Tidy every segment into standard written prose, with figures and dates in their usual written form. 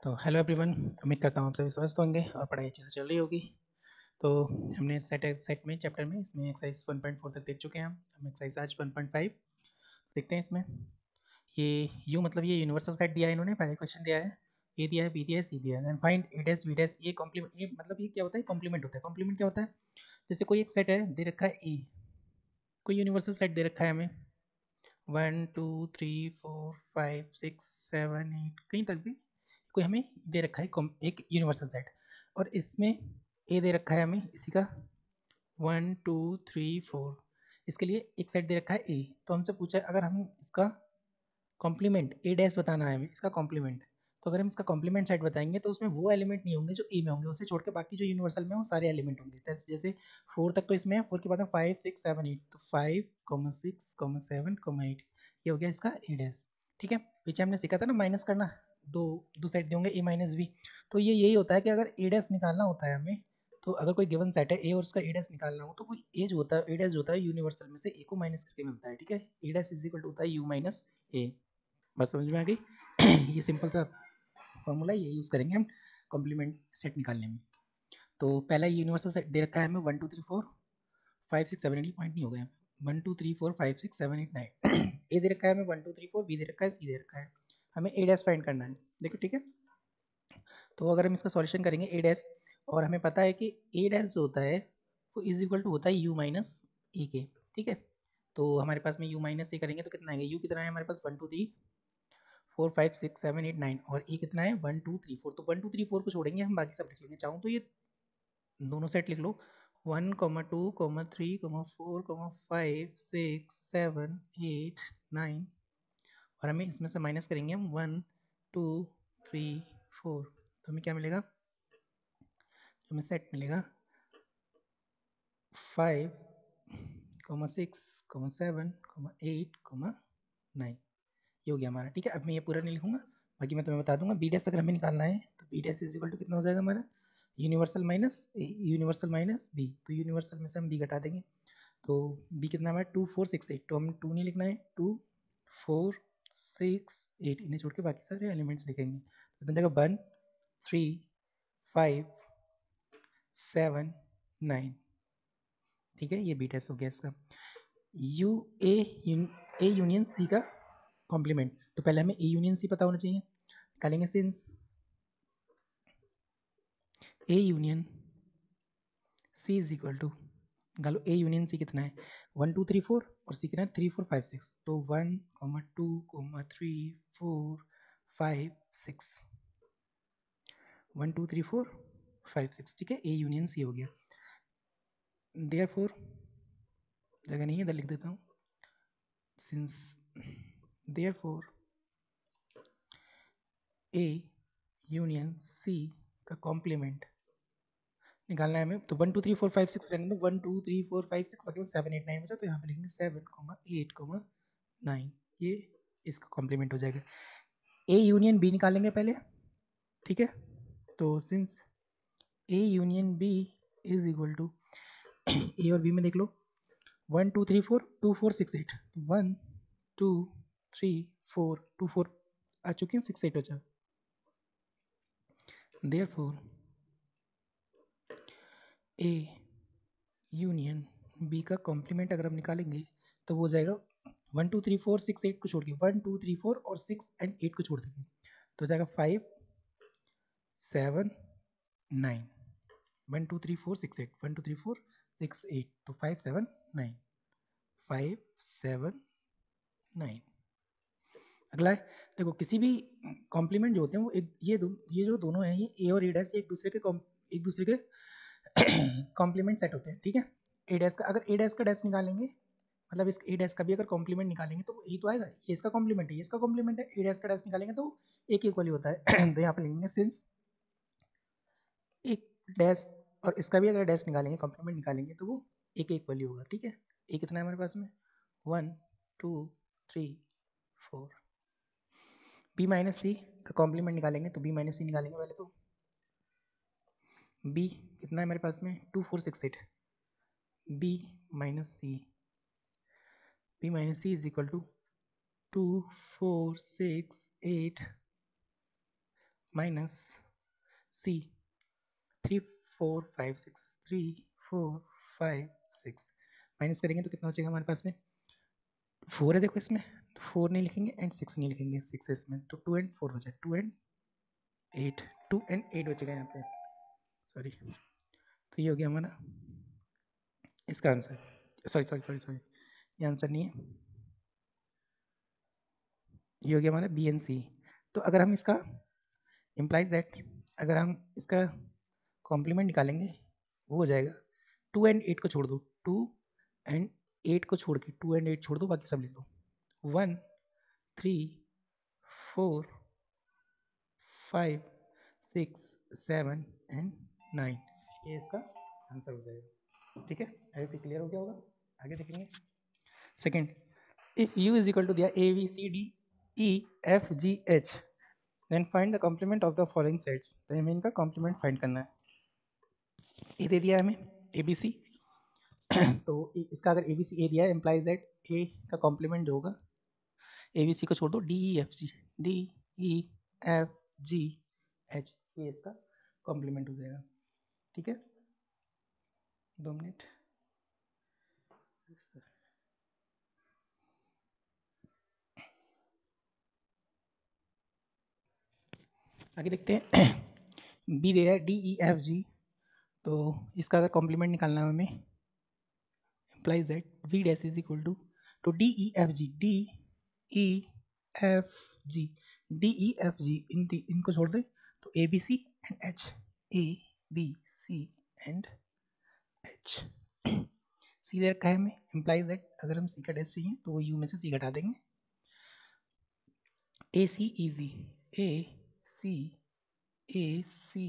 तो hello everyone, उम्मीद करता हूँ आप सभी स्वस्थ होंगे और पढ़ाई अच्छे से चल रही होगी। तो हमने सेट में चैप्टर में इसमें एक्सरसाइज 1.4 तक देख चुके हैं। हम एक्सरसाइज आज 1.5 देखते हैं। इसमें ये यू मतलब ये यूनिवर्सल सेट दिया है इन्होंने, पहले क्वेश्चन दिया है, ए दिया है, बी दिया है, सी दिया है, देन फाइंड ए डैश बी डैश। ये कॉम्प्लीमेंट, ये मतलब ये क्या होता है, कॉम्प्लीमेंट होता है। कॉम्प्लीमेंट क्या होता है? जैसे कोई एक सेट है, दे रखा है ए, कोई यूनिवर्सल सेट दे रखा है हमें 1 2 3 4 5 6 7 8 कहीं तक भी कोई हमें दे रखा है एक यूनिवर्सल सेट, और इसमें ए दे रखा है हमें इसी का 1 2 3 4। इसके लिए एक सेट दे रखा है ए, तो हमसे पूछा है अगर हम इसका कॉम्प्लीमेंट ए डैश बताना है हमें, इसका कॉम्प्लीमेंट। तो अगर हम इसका कॉम्प्लीमेंट सेट बताएंगे तो उसमें वो एलिमेंट नहीं होंगे जो ए में होंगे, उसे छोड़ के बाकी जो यूनिवर्सल में वो सारे एलिमेंट होंगे। जैसे 4 तक तो इसमें है, 4 के बाद में 5 6 7 8, तो 5 6 7 8 ये हो गया इसका ए डैश। ठीक है, पीछे हमने सीखा था ना माइनस करना, दो दो सेट होंगे ए माइनस बी। तो ये यही होता है कि अगर ए डैश निकालना होता है हमें, तो अगर कोई गिवन सेट है ए और उसका ए डैश निकालना हो, तो कोई ए जो होता है, ए डैश जो होता है यूनिवर्सल में से ए को माइनस करके मिलता है। ठीक है, ए डैश इज इक्वल टू होता है यू माइनस ए। बस समझ में आ गई। ये सिंपल सा फॉर्मूला ये यूज़ करेंगे हम कॉम्प्लीमेंट सेट निकालने में। तो पहला यूनिवर्सल सेट दे रखा है हमें 1 2 3 4 5 6 7 8, ये पॉइंट नहीं हो गया, 1 2 3 4 5 6 7 8 9 ए दे रखा है हमें 1 2 3 4, बी दे रखा है, सी दे रखा है, हमें ए डैश फाइंड करना है। देखो ठीक है, तो अगर हम इसका सॉल्यूशन करेंगे ए डैश, और हमें पता है कि ए डैश जो होता है वो इज इक्वल टू होता है यू माइनस ए के। ठीक है, तो हमारे पास में यू माइनस ए करेंगे तो कितना आएगा, यू कितना है हमारे पास 1 2 3 4 5 6 7 8 9, और ए कितना है 1 2 3 4। तो 1 2 3 4 को छोड़ेंगे हम, बाकी सब लिख लेंगे। चाहूँ तो ये दोनों सेट लिख लो, 1 2 3 4 5 6 7 8 9, और हमें इसमें से माइनस करेंगे हम 1 2 3 4, तो हमें क्या मिलेगा, हमें सेट मिलेगा 5 6 7 8 9। ये हो गया हमारा। ठीक है, अब मैं ये पूरा नहीं लिखूंगा, बाकी मैं तुम्हें बता दूंगा। बी डैश अगर हमें निकालना है तो b dash is equal to कितना हो जाएगा हमारा, यूनिवर्सल माइनस बी, तो यूनिवर्सल में से हम बी घटा देंगे। तो बी कितना हमारा 2 4 6 8, तो हमें 2 नहीं लिखना है, 2 4 6 8 इन्हें छोड़ के बाकी सारे एलिमेंट्स लिखेंगे। तो बन जाएगा 1 3 5 7 9। ठीक है, ये बी डैश हो गया इसका। यू ए यूनियन सी का कॉम्प्लीमेंट, तो पहले हमें ए यूनियन सी पता होना चाहिए, निकालेंगे since A union c is equal to, निकालो ए यूनियन सी कितना है 1 2 3 4, और सी कितना है 3 4 5 6, तो 1 2 3 4 5 6, 1 2 3 4 5 6। ठीक है, ए यूनियन सी हो गया। देयरफॉर, जगह नहीं है इधर लिख देता हूँ, since therefore a union c का कॉम्प्लीमेंट निकालना है हमें, तो 1 2 3 4 5 6 रहने दो, 1 2 3 4 5 6, बाकी 7 8 9 बचा, तो यहाँ पे लिखेंगे 7 8 9, ये इसका कॉम्प्लीमेंट हो जाएगा। ए यूनियन बी निकालेंगे पहले। ठीक है, तो since A union B is equal to, A और बी में देख लो 1 2 3 4 2 4 6 8, 1 2 3 4 2 4 आ चुके हैं, 6 8 बचा। देयरफॉर ए यूनियन बी का कॉम्प्लीमेंट अगर हम निकालेंगे तो वो हो जाएगा 1 2 3 4 6 8 को छोड़ के, 1 2 3 4 और 6 एंड 8 को छोड़ देंगे, तो हो जाएगा 5 7 9। 1 2 3 4 6 8, 1 2 3 4 6 8, तो 5 7 9, 5 7 9। अगला है, देखो किसी भी कॉम्प्लीमेंट जो होते हैं वो एक ये जो दोनों हैं, ये ए और ए डैश, एक दूसरे के कॉम्प्लीमेंट सेट होते हैं। ठीक है, ए डैश का अगर ए डैश का डैश निकालेंगे, मतलब इस ए डैश का भी अगर कॉम्प्लीमेंट निकालेंगे तो ये तो आएगा, ये इसका कॉम्प्लीमेंट है, ये इसका कॉम्प्लीमेंट है, ए डैश का डैश निकालेंगे तो एक इक्वल ही होता है। तो यहाँ पे लिखेंगे सिंस एक डैश और इसका भी अगर डैश निकालेंगे, कॉम्प्लीमेंट निकालेंगे, तो वो एक इक्वल ही होगा। ठीक है, ए कितना है हमारे पास में 1 2 3 4। बी माइनस सी का कॉम्प्लीमेंट निकालेंगे, तो बी माइनस सी निकालेंगे पहले, तो बी कितना है हमारे पास में 2 4 6 8, b minus c is equal to 2 4 6 8 minus c 3 4 5 6 3 4 5 6 minus करेंगे तो कितना बचेगा हमारे पास में 4 है देखो इसमें, तो 4 नहीं लिखेंगे एंड 6 नहीं लिखेंगे, 6 है इसमें तो 2 एंड 4 बचा, 2 एंड 8, 2 एंड 8 बचेगा यहाँ पे, सॉरी। तो ये हो गया हमारा इसका answer, sorry sorry sorry sorry, ये आंसर नहीं है, ये हो गया हमारा बी एंड सी। तो अगर हम इसका इम्प्लाइज दैट, अगर हम इसका कॉम्प्लीमेंट निकालेंगे वो हो जाएगा 2 एंड 8 को छोड़ दो, 2 एंड 8 को छोड़ के 2 एंड 8 छोड़ दो, बाकी सब लिख दो, 1 3 4 5 6 7 एंड 9, ये इसका आंसर हो जाएगा। ठीक है, आई होप क्लियर हो गया होगा। आगे देखेंगे second, if u is equal to दिया A B C D E F ji H, then find the complement of the following sets. तो हमें इनका कॉम्प्लीमेंट फाइंड करना है। ए दे दिया है हमें ए बी सी तो इसका अगर ए बी सी ए दिया है इम्प्लाइज दैट ए का कॉम्प्लीमेंट जो होगा, ए बी सी को छोड़ दो, डी ई एफ जी, डी ई एफ जी एच, ये इसका कॉम्प्लीमेंट हो जाएगा। ठीक है, 2 मिनट। आगे देखते हैं बी दे रहा है डी ई एफ जी, तो इसका अगर कॉम्प्लीमेंट निकालना है हमें, implies that v dash is equal to d e f g, d e f g, d e f g, इनको छोड़ दे तो a b c and h, a b c and h, c दे रखा है हमें, implies that अगर हम c का dash चाहिए तो वो u में से c घटा देंगे, a c e z, a c a c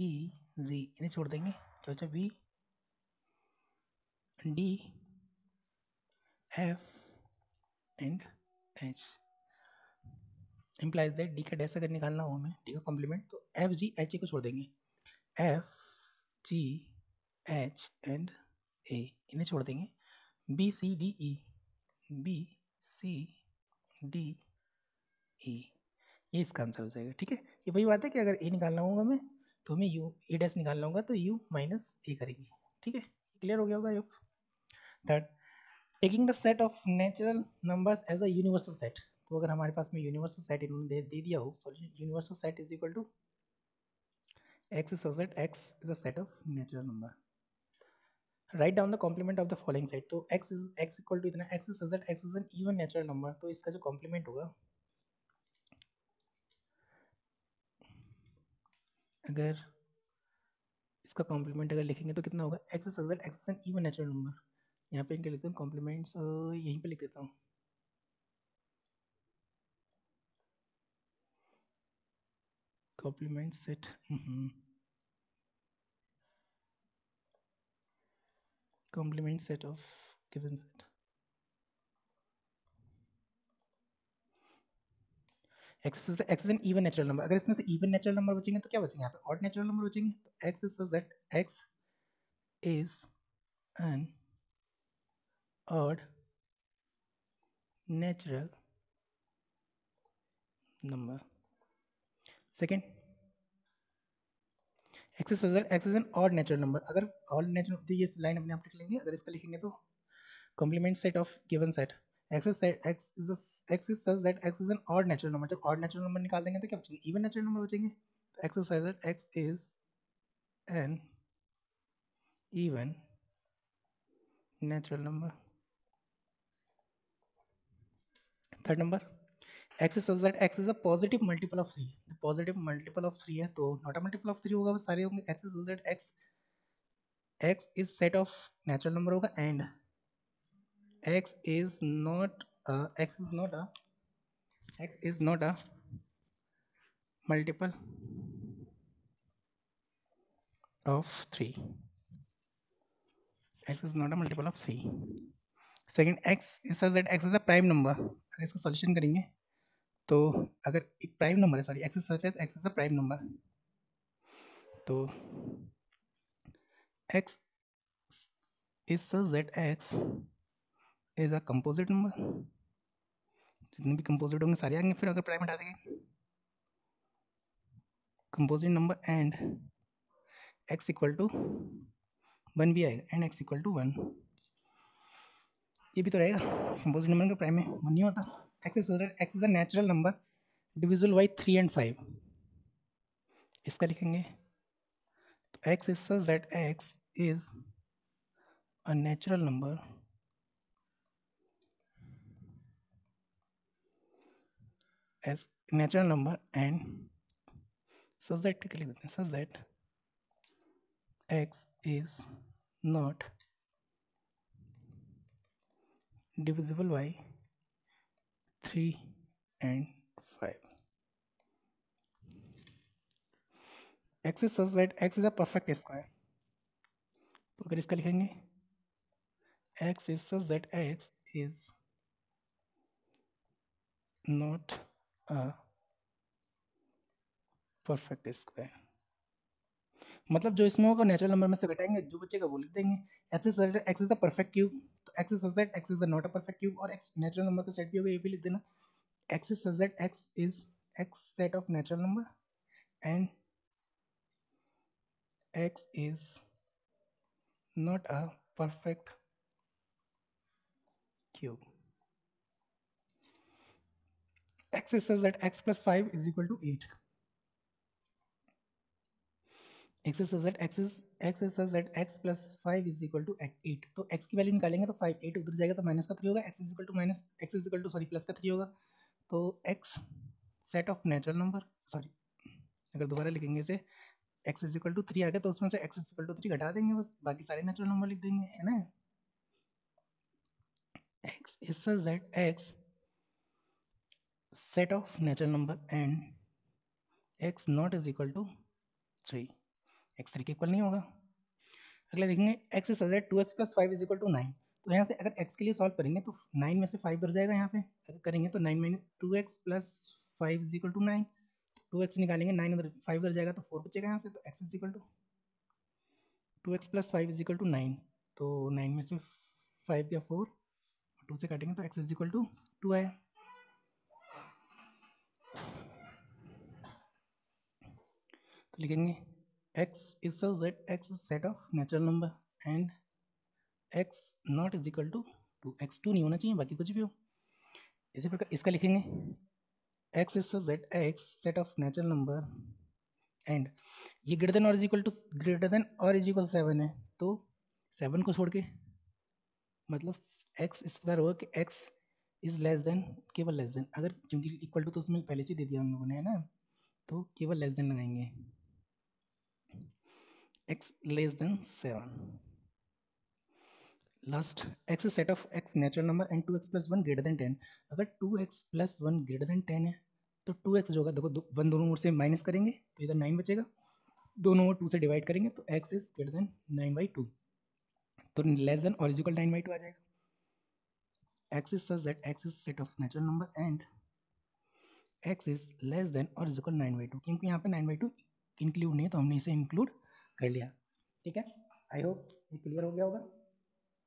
e z, इन्हें छोड़ देंगे तो अच्छा b d f and h, implies that D का डैश अगर निकालना हो हमें, डी का कॉम्प्लीमेंट, तो एफ जी एच ए को छोड़ देंगे, f ji h and a, इन्हें छोड़ देंगे, b C D e, b C D e, ये इसका आंसर हो जाएगा। ठीक है, ये वही बात है कि अगर ए निकालना होगा हमें तो हमें यू ए डैश निकालना होगा तो यू माइनस ए करेंगे। ठीक है, क्लियर हो गया होगा। योग third, taking the set of natural numbers as a universal set, तो अगर हमारे पास में यूनिवर्सल सेट इन्होंने दे दिया हो, solution universal set is equal to x is such that x is a set of natural number. Write down the complement of the following set. तो x is x equal to इतना, x is such that x is an even natural number, तो इसका जो complement होगा, अगर इसका complement अगर लिखेंगे तो कितना होगा, x is such that x is an even natural number, यहाँ पे इनके लिखते हैं complements, यहीं पे लिख देता हूँ, complement set, complement set of given set, x is an even natural number। अगर इसमें से even natural number बचेंगे तो क्या बचेंगे, यहाँ पे odd natural number बचेंगे, तो x is such that x is an odd natural number। Second, x is an odd natural number, अगर odd natural, तो ये लाइन अपने आप लिख लेंगे, अगर इसका लिखेंगे तो complement set of given set, x is such that x is an odd natural number, जब odd natural number निकाल देंगे तो क्या बचेंगे, even natural number बचेंगे, तो x is such that x is an even natural number। Third number, x is such that x is a positive multiple of 3, positive multiple of 3 है तो not a multiple of 3 होगा, सारे होंगे, x is such that x is set of natural number होगा, and x is not a multiple of 3, x is not a multiple of 3। Second, x is such that x is a prime number, अगर इसका solution करेंगे तो अगर एक prime number है, sorry x is such that x is a prime number, तो x is such that x is a composite number, जितने भी कंपोजिट होंगे सारे आएंगे फिर अगर प्राइम हटा देंगे, composite number and x equal to 1 भी आएगा एंड x इक्वल टू 1, ये भी तो रहेगा। कंपोजिट नंबर का प्राइम में 1 नहीं होता। x is a natural number divisible by 3 and 5, इसका लिखेंगे तो x is such that x is a natural number as natural number and such that लिख देते हैं such that x is not divisible by 3 and 5. x is such that x is a perfect square, तो अगर इसका लिखेंगे x is such that x is not a perfect square, मतलब जो इसमें होगा नेचुरल नंबर में से घटाएंगे, जो बचेगा वो लिख देंगे। x is a perfect cube, तो x is such that x is not a perfect cube, और x नेचुरल नंबर का सेट भी होगा, ये भी लिख देना। x is such that x is x set of natural number and x is not a perfect cube. X is such that x plus 5 is equal to 8. X is such that x is such that x plus 5 is equal to 8. तो x की value निकालेंगे तो 5 8 उधर जाएगा तो minus का 3 होगा, x is equal to minus x is equal to sorry plus का 3 होगा, तो x set of natural number, sorry अगर दोबारा लिखेंगे इसे x is equal to 3 आ गया तो उसमें से x is equal to 3 घटा देंगे, बस बाकी सारे नेचुरल नंबर लिख देंगे, है ना। x is such that x set of natural number and x not is equal to 3, x 3 के इक्वल नहीं होगा। अगला देखेंगे x is such that 2x plus 5 is equal to 9, तो यहाँ से अगर x के लिए सॉल्व करेंगे तो 9 में से 5 बढ़ जाएगा, यहाँ पे अगर करेंगे तो 9 minus 2x plus 5 is equal to 9, 2x निकालेंगे 9 उधर 5 उधर जाएगा तो 4 बचेगा यहाँ से, तो x is equal to 2x plus 5 is equal to 9, तो 9 में से 5 या 4 2 से काटेंगे तो x is equal to 2 आया। तो लिखेंगे x is such that x is set of natural number and x not is equal to 2, x2 नहीं होना चाहिए, बाकी कुछ भी हो। इसी प्रकार इसका लिखेंगे x is such that x set of natural number and ये ग्रेटर देन और इज इक्वल 7 है, तो 7 को छोड़ के मतलब x इस प्रकार होगा कि x इज लेस देन, केवल लेस देन, अगर क्योंकि इक्वल टू तो उसमें पहले से दे दिया हम लोगों ने, है ना, तो केवल लेस देन लगाएंगे, x less than 7। Last x is set of x natural number and 2x plus 1 greater than 10, अगर 2x प्लस 1 ग्रेटर देन 10 है तो 2x जो होगा देखो 1 दोनों ओर से माइनस करेंगे तो इधर 9 बचेगा, दोनों ओर 2 से डिवाइड करेंगे तो x इज ग्रेटर देन 9/2, तो लेस देन और इज इक्वल 9/2 आ जाएगा। x is such that x is set of natural number and x is less than और इज इक्वल 9/2, क्योंकि यहाँ पे 9/2 इंक्लूड नहीं है तो हमने इसे इंक्लूड कर लिया। ठीक है, आई होप ये क्लियर हो गया होगा।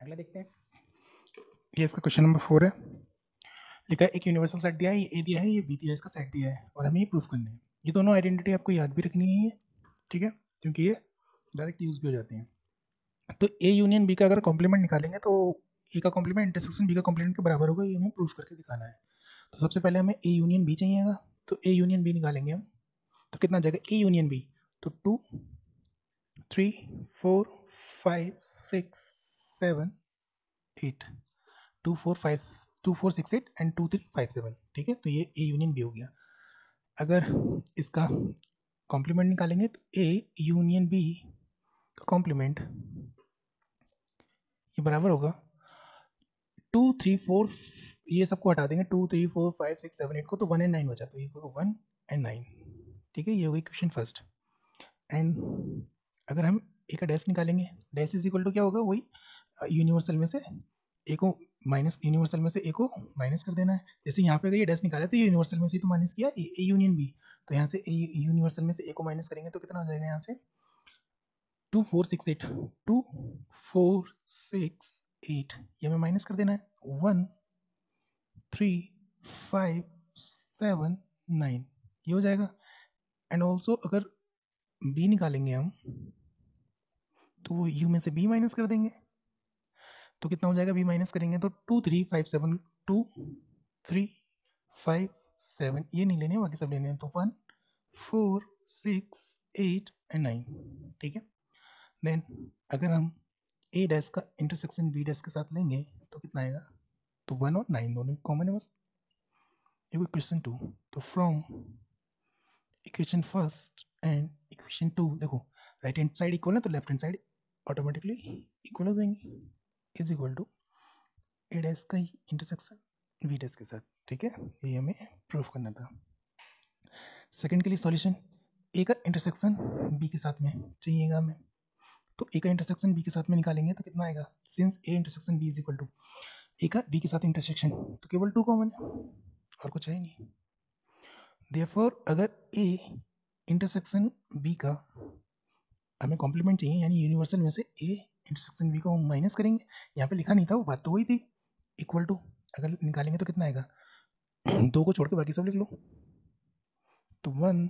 अगला देखते हैं, ये इसका क्वेश्चन नंबर 4 है। लिखा है एक यूनिवर्सल सेट दिया है, ये ए दिया है, ये बी दिया है, इसका सेट दिया है और हमें ये प्रूफ करना है। ये दोनों आइडेंटिटी आपको याद भी रखनी है, ठीक है, क्योंकि ये डायरेक्ट यूज भी हो जाते हैं। तो ए यूनियन बी का अगर कॉम्प्लीमेंट निकालेंगे तो ए का कॉम्प्लीमेंट इंटरसेक्शन बी का कॉम्प्लीमेंट के बराबर होगा, ये हमें प्रूफ करके दिखाना है। तो सबसे पहले हमें ए यूनियन बी चाहिएगा, तो ए यूनियन बी निकालेंगे हम, तो कितना जाएगा ए यूनियन बी, तो 2 3 4 5 6 7 8 2 4 5 2 4 6 8 एंड 2 3 5 7, ठीक है, तो ये ए यूनियन बी हो गया। अगर इसका कॉम्प्लीमेंट निकालेंगे तो ए यूनियन बी का कॉम्प्लीमेंट ये बराबर होगा 2 3 4, ये सबको हटा देंगे 2 3 4 5 6 7 8 को, तो 1 and 9 बचा, तो ये होगा 1 and 9, ठीक है, ये हो गई क्वेश्चन फर्स्ट। एंड अगर हम ए का डैश निकालेंगे, डैश इज इक्वल टू क्या होगा, वही यूनिवर्सल में से ए को माइनस, यूनिवर्सल में से ए को माइनस कर देना है। जैसे यहाँ पे अगर ये डैश निकाला तो ये यूनिवर्सल में से तो माइनस किया ए यूनियन बी, तो यहाँ से ए यूनिवर्सल में से ए को माइनस करेंगे तो कितना हो जाएगा, यहाँ से 2 4 6 8 2 4 6 8, ये हमें माइनस कर देना है 1 3 5 7 9, ये हो जाएगा। एंड ऑल्सो अगर बी निकालेंगे हम तो वो यू में से बी माइनस कर देंगे, तो कितना हो जाएगा, बी माइनस करेंगे तो 2 3 5 7 2 3 5 7, ये नहीं लेने बाकी सब लेने हैं, तो 1 4 6 8 एंड 9, ठीक है। देन अगर हम ए डैश का इंटरसेक्शन बी डैश के साथ लेंगे तो कितना आएगा, तो 1 और 9 दोनों कॉमन है बस। इक्वेशन 2, तो from equation first and equation 2, देखो राइट हैंड साइड इक्वल है तो left hand side automatically equal हो जाएंगे, is equal to a dash का ही इंटरसेक्शन बी डैश के साथ, ठीक है। ये हमें प्रूफ करना था। सेकंड के लिए सॉल्यूशन, ए का इंटरसेक्शन बी के साथ में चाहिएगा हमें, तो ए का इंटरसेक्शन बी के साथ में निकालेंगे तो कितना आएगा, since A intersection B is equal to A का बी के साथ इंटरसेक्शन, तो केवल 2 कॉमन है और कुछ है नहीं। देयरफॉर अगर ए इंटरसेक्शन बी का हमें कॉम्प्लीमेंट चाहिए, यानी यूनिवर्सल में से ए इंटरसेक्शन बी को हम माइनस करेंगे, यहाँ पे लिखा नहीं था, वो बात तो वही थी, इक्वल टू अगर निकालेंगे तो कितना आएगा, 2 को छोड़ के बाकी सब लिख लो, तो 1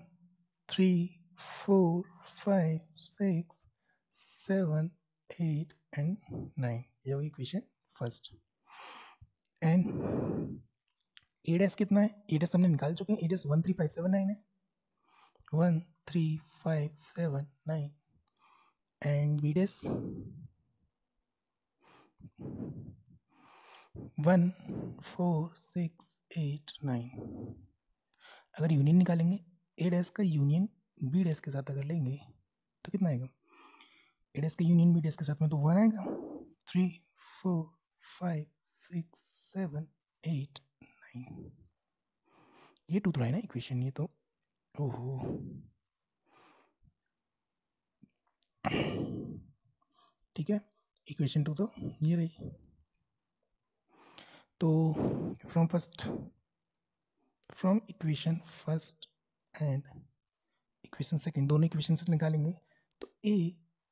3 4 5 6 7 8 एंड 9, ये होगी equation first. And A dash कितना है, ए डैश हमने निकाल चुके हैं, ए डैश 1 3 5 7 9 है, 1 3 5 7 9 एंड बी डैश 1 4 6 8 9। अगर यूनियन निकालेंगे ए डैश का यूनियन बी डैश के साथ अगर लेंगे तो कितना आएगा, ए डैश का यूनियन बी डैश के साथ में तो 1 आएगा, 3 4 5 6 7 8 9, ये 2 तो है ना इक्वेशन, ये तो ओहो ठीक है, इक्वेशन 2 तो ये रही। तो from equation first and equation second, दोनों इक्वेशन से निकालेंगे तो ए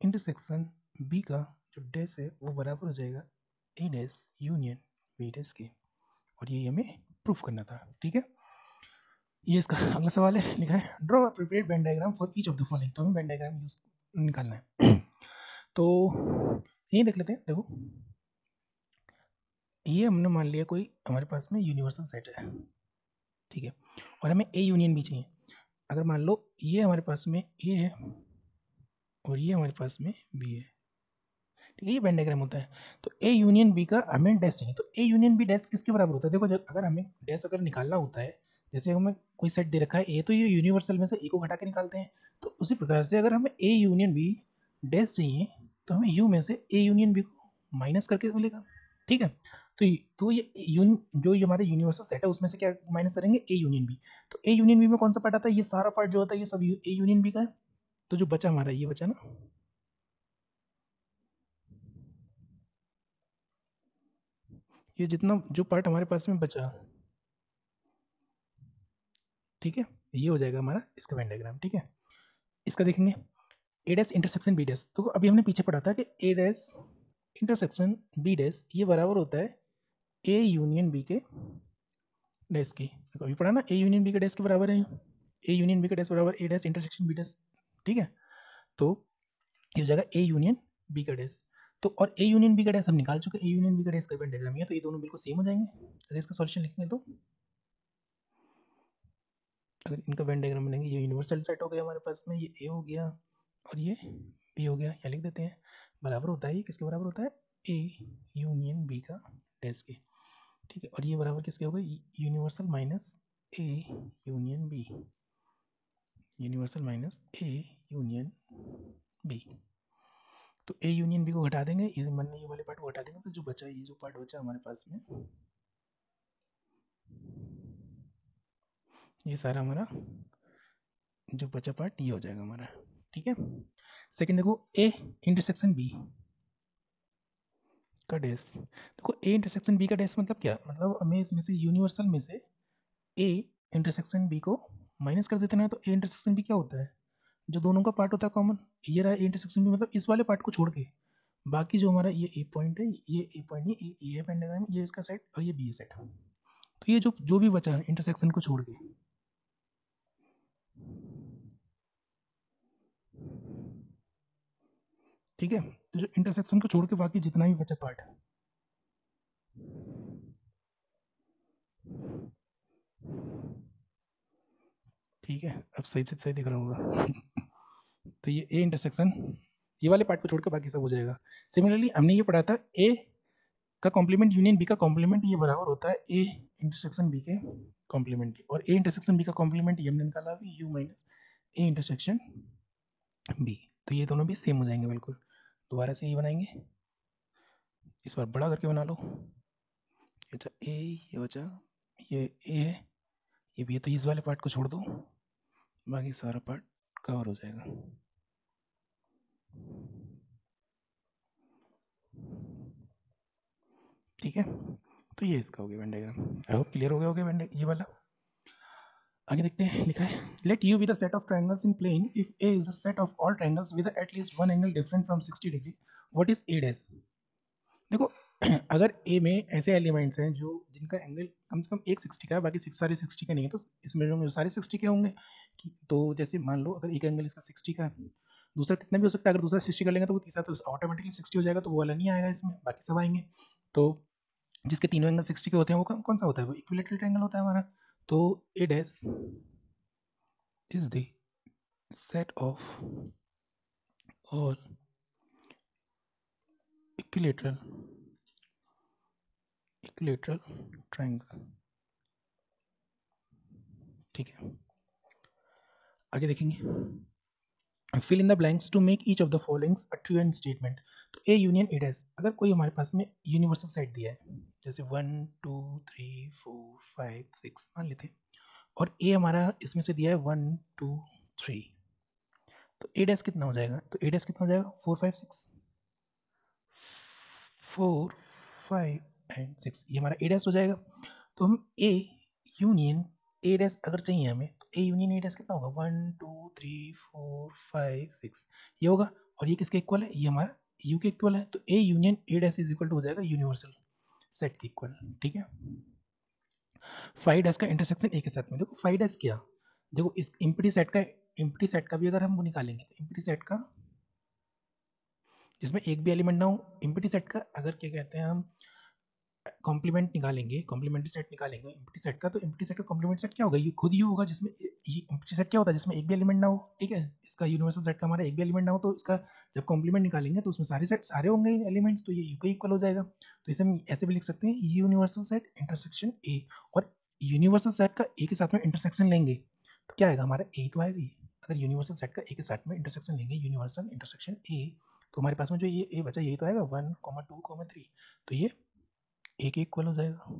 इंटरसेक्शन बी का जो डैश है वो बराबर हो जाएगा ए डैश यूनियन बी डैश के, और ये हमें प्रूफ करना था, ठीक है। ये इसका अगला सवाल है, लिखा है draw appropriate Venn diagram for each of the following, तो हमें वेन डायग्राम यूज निकालना है तो ये देख लेते हैं, देखो ये हमने मान लिया कोई हमारे पास में यूनिवर्सल सेट है, ठीक है, और हमें ए यूनियन बी चाहिए। अगर मान लो ये हमारे पास में ए है और ये हमारे पास में बी है, ठीक है, ये वेन डायग्राम होता है। तो ए यूनियन बी का हमें डैश चाहिए, तो ए यूनियन बी डैश किसके बराबर होता है, देखो जब अगर हमें डैश अगर निकालना होता है, जैसे हमें कोई सेट दे रखा है ए, तो ये यूनिवर्सल में से ए को घटा के निकालते हैं, तो उसी प्रकार से अगर हमें ए यूनियन बी डैश चाहिए तो हमें यू में से ए यूनियन बी को माइनस करके मिलेगा, ठीक है। तो ये जो ये हमारे यूनिवर्सल सेट है उसमें से क्या माइनस करेंगे, ए यूनियन बी, तो ए यूनियन बी में कौन सा पार्ट आता है, ये सारा पार्ट जो होता है ये सब ए यूनियन बी का है, तो जो बचा हमारा ये बचा ना, ये जितना जो पार्ट हमारे पास में बचा, ठीक है, ये हो जाएगा हमारा इसका वेन डायग्राम, ठीक है। इसका देखेंगे ए डैश इंटरसेक्शन बी डैश, तो अभी हमने पीछे पढ़ा था कि ए डैश इंटरसेक्शन बी डैश ये बराबर होता है ए यूनियन बी के डैश की, अभी पढ़ा ना, ए यूनियन बी के डैश के बराबर है, ए यूनियन बी के डैश बराबर ए डैश इंटरसेक्शन बी डैश, ठीक है। तो ये हो जाएगा ए यूनियन बी का डैश, तो और ए यूनियन बी का डैश हम निकाल चुके हैं, ए यूनियन बी का डैश का वेन डायग्राम है, तो ये दोनों बिल्कुल सेम हो जाएंगे। अगर इसका सॉल्यूशन लिखेंगे तो अगर इनका वेन डायग्राम बनेंगे, ये यूनिवर्सल सेट हो गया हमारे पास में, ये ए हो गया और ये बी हो गया, या लिख देते हैं बराबर होता है, ये किसके बराबर होता है, ए यूनियन बी का डैश के, ठीक है, और ये बराबर किसके होगा, universal minus a union b, universal minus a union b, तो ए यूनियन बी को घटा देंगे, ये मन ये वाले पार्ट को घटा देंगे, तो जो बचा, ये जो पार्ट बचा हमारे पास में, ये सारा हमारा जो बचा पार्ट ये हो जाएगा हमारा, ठीक है। सेकंड देखो ए इंटरसेक्शन बी का डैश, देखो ए इंटरसेक्शन बी का डैश मतलब क्या, मतलब हमें इसमें से यूनिवर्सल में से ए इंटरसेक्शन बी को माइनस कर देते ना, तो ए इंटरसेक्शन बी क्या होता है, जो दोनों का पार्ट होता है कॉमन, ये रहा ए इंटरसेक्शन बी, मतलब इस वाले पार्ट को छोड़ के बाकी जो हमारा ये ए पॉइंट है, ये ए पॉइंट नहीं, ये है पेंटाग्राम, ये इसका सेट और ये बी सेट, तो ये जो जो भी बचा है इंटरसेक्शन को छोड़ के, ठीक है, तो जो इंटरसेक्शन को छोड़ के बाकी जितना भी बचा पार्ट, ठीक है, अब सही से सही दिख रहा होगा तो ये ए इंटरसेक्शन, ये वाले पार्ट को छोड़ के बाकी सब हो जाएगा। सिमिलरली हमने ये पढ़ा था ए का कॉम्प्लीमेंट यूनियन बी का कॉम्प्लीमेंट ये बराबर होता है ए इंटरसेक्शन बी के कॉम्प्लीमेंट के, और ए इंटरसेक्शन बी का कॉम्प्लीमेंट ये हमने निकाला अभी U minus a intersection b, तो ये दोनों भी सेम हो जाएंगे बिल्कुल। दोबारा से ये बनाएंगे, इस बार बड़ा करके बना लो, ये बचा ए, ये बचा ये ए है, ये भी है, तो इस वाले पार्ट को छोड़ दो, बाकी सारा पार्ट कवर हो जाएगा। ठीक है, तो ये इसका हो गया Venn diagram. I hope clear हो गया होगा वेन ये वाला। आगे देखते हैं, लिखा है let U be the set of triangles in plane if a is the set of all triangles with at least one angle different from 60 degree, what is a dash. देखो अगर ए में ऐसे एलिमेंट्स हैं जो जिनका एंगल कम से कम एक 60 का है, बाकी सारे 60 के नहीं है, तो इसमें जो सारे 60 के होंगे तो जैसे मान लो अगर एक एंगल इसका 60 का है, दूसरा कितना भी हो सकता है, अगर दूसरा 60 कर लेंगे तो वो तीसरा तो ऑटोमेटिकली 60 हो जाएगा, तो वो वाला नहीं आएगा इसमें, बाकी सब आएंगे। तो जिसके तीनों एंगल 60 के होते हैं वो कौन सा होता है, वो इक्विलेटरल ट्रायंगल होता है हमारा। तो A dash is the set of all equilateral triangle. ठीक है, आगे देखेंगे fill in the blanks to make each of the followings a true and statement. तो ए यूनियन ए डैश, अगर कोई हमारे पास में यूनिवर्सल सेट दिया है जैसे 1 2 3 4 5 6 मान लेते हैं, और ए हमारा इसमें से दिया है 1 2 3, तो ए डैश कितना हो जाएगा, तो ए डैश कितना हो जाएगा 4 5 6, 4 5 एंड 6, ये हमारा ए डैश हो जाएगा। तो हम ए यूनियन ए डैश अगर चाहिए हमें, तो ए यूनियन ए डैश कितना होगा 1 2 3 4 5 6 ये होगा, और ये किसके इक्वल है, ये हमारा यू के इक्वल है, तो ए union a dash is equal to हो जाएगा यूनिवर्सल सेट के इक्वल। ठीक है, 5 डैश का इंटरसेक्शन ए के साथ में, देखो 5 डैश क्या, देखो इस इम्प्टी सेट का भी अगर हम वो निकालेंगे तो इम्प्टी सेट का जिसमें एक भी एलिमेंट ना हो, इम्प्टी सेट का अगर क्या कहते हैं हम कॉम्प्लीमेंट निकालेंगे, कॉम्प्लीमेंट्री सेट निकालेंगे इम्प्टी सेट का, तो इम्प्टी सेट का कॉम्प्लीमेंट सेट क्या होगा, ये खुद ही होगा जिसमें ये इम्प्टी सेट क्या होता है जिसमें एक भी एलिमेंट ना हो। ठीक है, इसका यूनिवर्सल सेट का हमारा एक भी एलिमेंट ना हो, तो इसका जब कॉम्प्लीमेंट निकालेंगे तो उसमें सारे होंगे एलिमेंट्स, तो ये यू के इक्वल हो जाएगा। तो इसे हम ऐसे भी लिख सकते हैं यूनिवर्सल सेट इंटरसेक्शन ए, और यूनिवर्सल सेट का ए के साथ में इंटरसेक्शन लेंगे तो क्या आएगा हमारा ए तो आएगा ही। अगर यूनिवर्सल सेट का ए के साथ में इंटरसेक्शन लेंगे यूनिवर्सल इंटरसेक्शन ए, तो हमारे पास में जो ये ए बचा यही तो आएगा 1 2 3, तो ये ए के इक्वल हो जाएगा।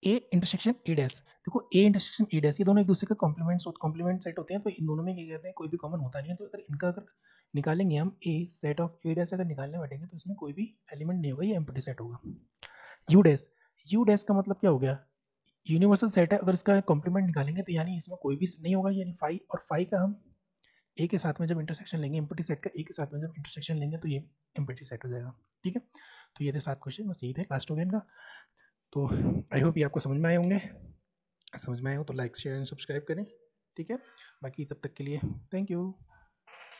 ए इंटरसेक्शन ए डैश, देखो ए इंटरसेक्शन ए डैश ये दोनों एक दूसरे के कॉम्प्लीमेंट सेट होते हैं, तो इन दोनों में क्या कहते हैं कोई भी कॉमन होता नहीं है, तो अगर निकालेंगे हम ए सेट ऑफ ए डैश अगर निकालने बैठेंगे तो इसमें कोई भी एलिमेंट नहीं होगा, ये एम्प्टी सेट होगा। यू डैश का मतलब क्या हो गया, यूनिवर्सल सेट है, अगर इसका कॉम्प्लीमेंट निकालेंगे तो यानी इसमें कोई भी नहीं होगा, यानी 5 और 5 का हम ए के साथ में जब इंटरसेक्शन लेंगे, एम्प्टी सेट का ए के साथ में जब इंटरसेक्शन लेंगे तो ये एम्प्टी सेट हो जाएगा। ठीक है, तो ये थे 7 क्वेश्चन, बस यही थे, लास्ट हो गया इनका। तो आई होप ये आपको समझ में आए होंगे, समझ में आए हो तो लाइक शेयर एंड सब्सक्राइब करें। ठीक है, बाकी तब तक के लिए थैंक यू।